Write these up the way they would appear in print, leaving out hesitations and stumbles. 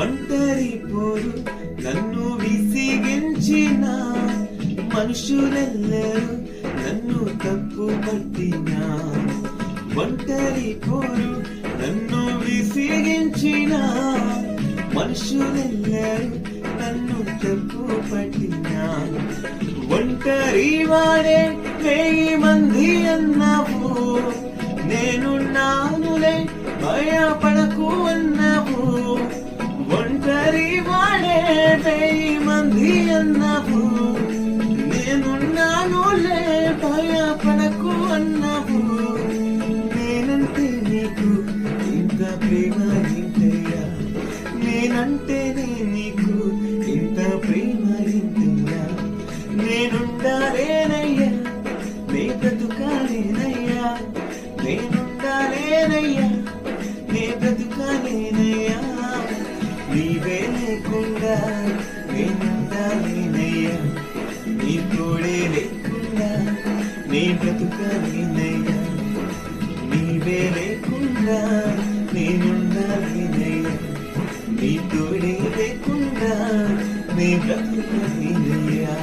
ఒంటరి పోరు నన్ను విసిగించిన మనుషులెల్లరూ నన్ను తప్పు పట్టినా. ఒంటరి పోరు నన్ను విసిగించిన మనుషులెల్లరూ నన్ను తప్పు పట్టినా. ఒంటరి వాడే 1000 మంది అన్నావు, నేనున్నానులే భయపడకు అన్నావు. ఒంటరి వాడే 1000 మంది అన్నావు, నేనున్నానులే భయపడకు అన్నావు. నేనంటే నీకు ఇంత ప్రేమ ఏంటయ్యా, నేనంటేనే నీకు ఇంత ప్రేమ ఏంటయ్యా. నేనుండాలేనయ్యా, నే బ్రతుకాలేనయ్యా, నేనుండాలేనయ్యా, నే బ్రతుకాలేనయ్యా. నీవే లేకుండా నేనుండాలేనయ్యా, నీ తోడే లేకుండా నే బ్రతుకాలేనయ్యా. నీవే లేకుండా నేనుండాలేనయ్యా, నీ తోడే లేకుండా నే బ్రతుకాలేనయ్యా.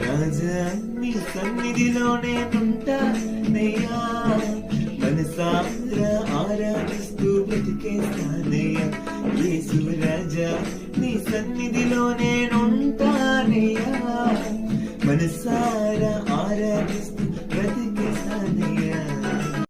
రాజా నీ సన్నిధిలో నేనుంటానయ్యా, మనసారా ఆరాధిస్తూ బ్రతికేస్తానయ్యా. యేసు రాజా నీ సన్నిధిలో నేను